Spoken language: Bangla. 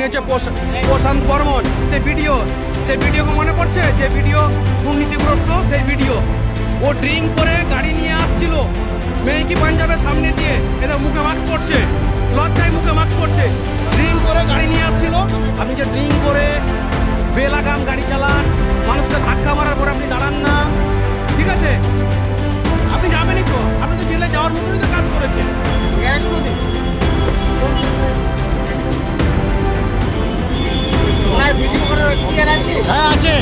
বানিয়েছে প্রশান্ত বর্মন, সেই ভিডিওকে মনে পড়ছে, যে ভিডিও দুর্নীতিগ্রস্ত সেই ভিডিও। ও ড্রিঙ্ক করে গাড়ি নিয়ে আসছিল মেয়েকি পাঞ্জাবের সামনে দিয়ে, এদের মুখে মাস্ক পড়ছে, লজ্জায় মুখে মাস্ক পড়ছে, ড্রিঙ্ক করে গাড়ি নিয়ে আসছিল। আপনি যে ড্রিঙ্ক করে বেলাগাম গাড়ি চালান, মানুষকে ধাক্কা মারার পরে আপনি দাঁড়ান না, ঠিক আছে? আপনি যাবেনই তো, আপনি তো জেলে যাওয়ার মতনই তো কাজ করেছেন। হ্যাঁ আছে।